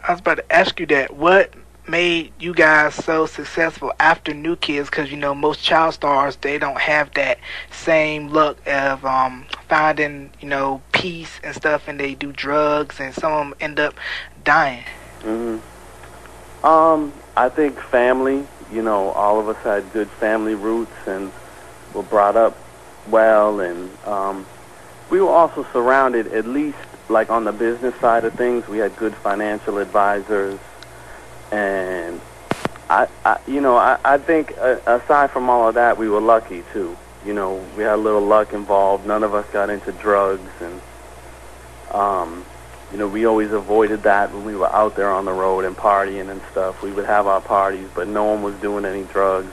I was about to ask you that. What made you guys so successful after New Kids? Because most child stars, they don't have that same look of finding peace and stuff, and they do drugs, and some of them end up dying. hmm I think family. All of us had good family roots and were brought up well, and we were also surrounded, at least like on the business side of things, we had good financial advisors, and I think aside from all of that, we were lucky too. We had a little luck involved. None of us got into drugs, and we always avoided that when we were out there on the road and partying and stuff. We would have our parties, but no one was doing any drugs.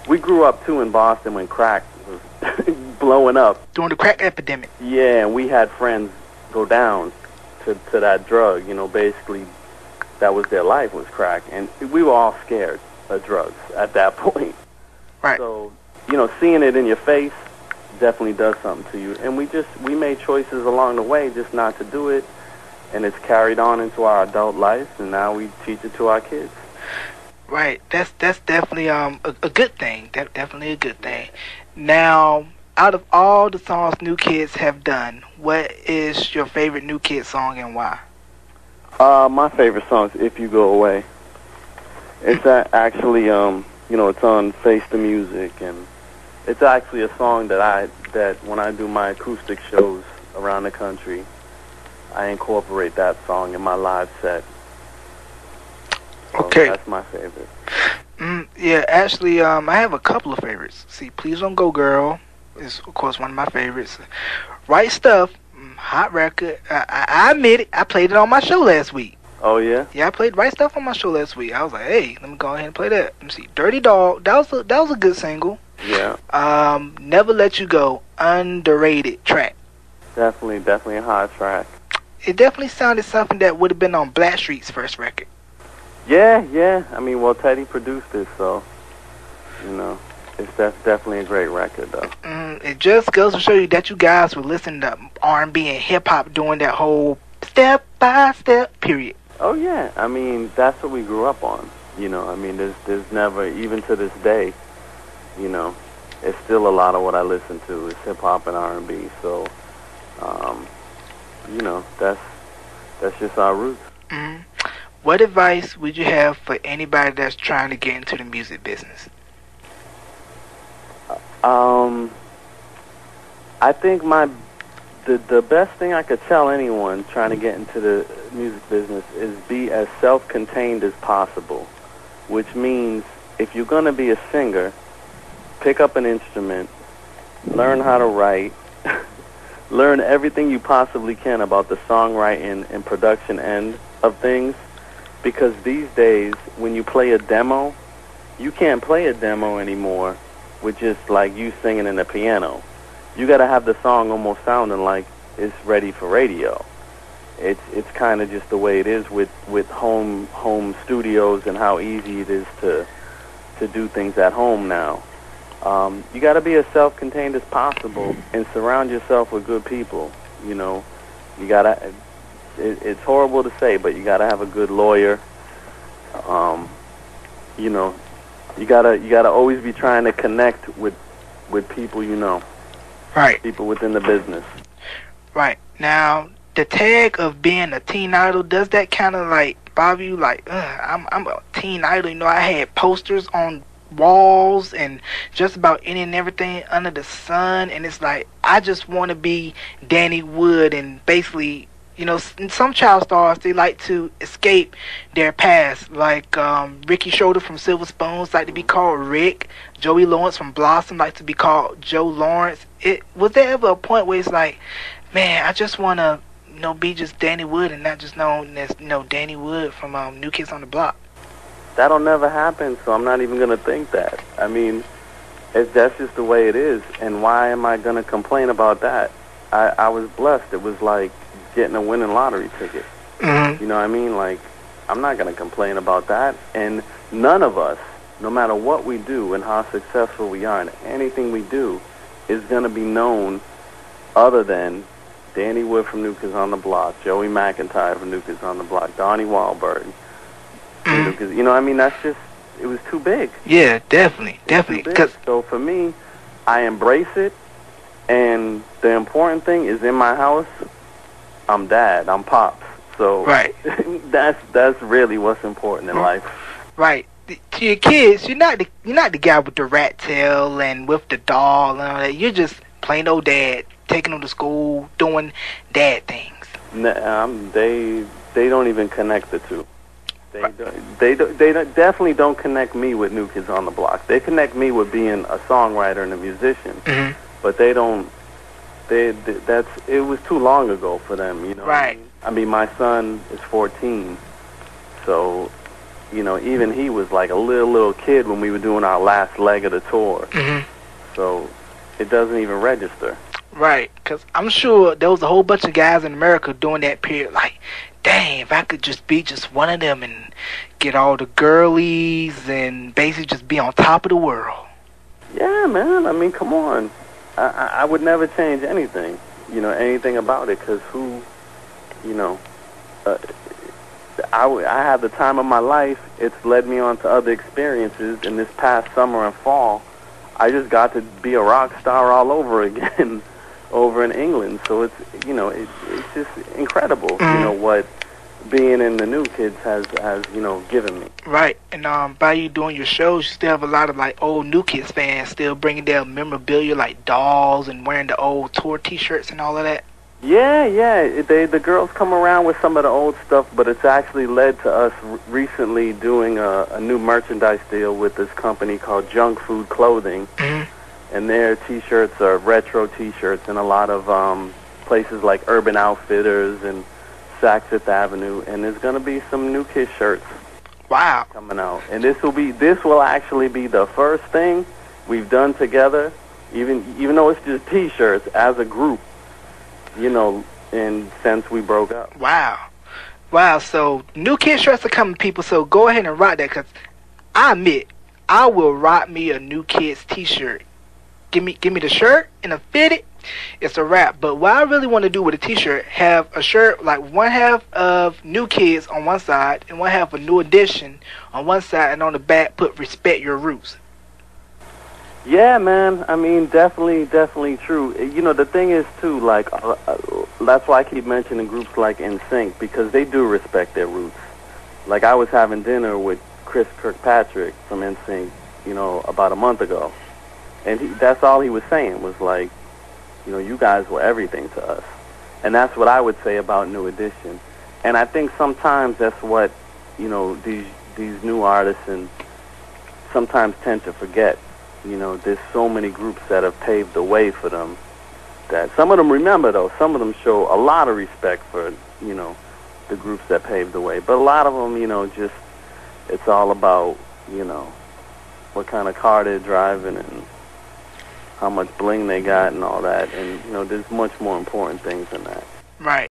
We grew up too in Boston when crack was blowing up. During the crack epidemic. Yeah, and we had friends go down to that drug. Basically that was their life, was crack, and we were all scared of drugs at that point. Right. So, seeing it in your face definitely does something to you, and we made choices along the way just not to do it, and it's carried on into our adult life, and now we teach it to our kids. Right. That's definitely a good thing. Definitely a good thing. Now, out of all the songs New Kids have done, what is your favorite New Kids song and why? My favorite song is "If You Go Away." It's actually, it's on Face the Music, and it's actually a song that when I do my acoustic shows around the country, I incorporate that song in my live set. So okay. That's my favorite. Yeah, actually, I have a couple of favorites. See, Please Don't Go Girl is, of course, one of my favorites. Right Stuff, hot record. I admit it, I played it on my show last week. Oh, yeah? Yeah, I played Right Stuff on my show last week. I was like, hey, let me go ahead and play that. Let me see. Dirty Dog, that was a good single. Yeah. Never Let You Go, underrated track. Definitely a hot track. It definitely sounded something that would have been on Blackstreet's first record. Yeah. I mean, Teddy produced it, so, it's definitely a great record, though. It just goes to show you that you guys were listening to R&B and hip-hop during that whole step-by-step period. Oh, yeah. I mean, that's what we grew up on. I mean, there's never, even to this day, it's still a lot of what I listen to is hip-hop and R&B, so, that's just our roots. Mm-hmm. What advice would you have for anybody that's trying to get into the music business? I think the best thing I could tell anyone trying to get into the music business is be as self-contained as possible, which means if you're going to be a singer, pick up an instrument, learn how to write, learn everything you possibly can about the songwriting and production end of things, because these days, when you play a demo, you can't play a demo anymore with just like you singing in the piano. You got to have the song almost sounding like it's ready for radio. It's kind of just the way it is with home studios and how easy it is to do things at home now. You got to be as self-contained as possible and surround yourself with good people. You gotta. It's horrible to say, but you gotta have a good lawyer. You gotta always be trying to connect with people Right. People within the business. Right. Now, the tag of being a teen idol, does that kind of like bother you? Like, I'm a teen idol. I had posters on walls and just about any and everything under the sun, and it's like I just want to be Danny Wood, and basically, some child stars, they like to escape their past, like Ricky Schroeder from Silver Spoons like to be called Rick. Joey Lawrence from Blossom like to be called Joe Lawrence. Was there ever a point where it's like, man, I just want to be just Danny Wood and not just known as Danny Wood from New Kids on the Block? That'll never happen, so I'm not even going to think that. I mean, that's just the way it is, and why am I going to complain about that? I was blessed. It was like getting a winning lottery ticket. Mm-hmm. You know what I mean? Like, I'm not going to complain about that, and none of us, no matter what we do and how successful we are in anything we do, is going to be known other than Danny Wood from New Kids on the Block, Joey McIntyre from New Kids on the Block, Donnie Wahlberg. You know, I mean, that's just, it was too big. Yeah, definitely. So for me, I embrace it, and the important thing is in my house, I'm dad, I'm pops. So right. that's really what's important in life. Right. To your kids, you're not the guy with the rat tail and with the doll and all that. You're just plain old dad, taking them to school, doing dad things. They don't even connect the two. They definitely don't connect me with New Kids on the Block. They connect me with being a songwriter and a musician. Mm-hmm. But they don't. It was too long ago for them. You know. Right. I mean, my son is 14, so you know, even he was like a little kid when we were doing our last leg of the tour. Mm-hmm. So it doesn't even register. Right, because I'm sure there was a whole bunch of guys in America during that period, like, dang, if I could just be just one of them and get all the girlies and basically just be on top of the world. Yeah, man. I mean, come on. I would never change anything, you know, anything about it, because you know, I had the time of my life. It's led me on to other experiences. In this past summer and fall, I just got to be a rock star all over again. Over in England, so it's, you know, it's just incredible, you know, what being in the New Kids has you know, given me. Right, and by you doing your shows, you still have a lot of like old New Kids fans still bringing their memorabilia, like dolls and wearing the old tour T-shirts and all of that. Yeah, the girls come around with some of the old stuff, but it's actually led to us recently doing a new merchandise deal with this company called Junk Food Clothing. Mm-hmm. And their T-shirts are retro T-shirts in a lot of places like Urban Outfitters and Saks Fifth Avenue. And there's going to be some New Kids shirts. Wow. Coming out. And this will actually be the first thing we've done together, even though it's just T-shirts, as a group, you know, and since we broke up. Wow, so New Kids shirts are coming, people, so go ahead and rock that, because I admit, I will rock me a New Kids T-shirt. Give me the shirt and a fitted, it's a wrap. But what I really want to do with a T-shirt, have a shirt like one half of New Kids on one side and one half of New Edition on one side, and on the back put Respect Your Roots. Yeah, man. I mean, definitely true. You know, the thing is too, like, that's why I keep mentioning groups like NSYNC, because they do respect their roots. Like, I was having dinner with Chris Kirkpatrick from NSYNC, you know, about a month ago. And that's all he was saying was like, you know, you guys were everything to us. And that's what I would say about New Edition. And I think sometimes that's what, you know, these new artists and sometimes tend to forget. You know, there's so many groups that have paved the way for them that some of them remember, though. Some of them show a lot of respect for, you know, the groups that paved the way. But a lot of them, you know, just, it's all about, you know, what kind of car they're driving and how much bling they got and all that, and you know, there's much more important things than that. Right.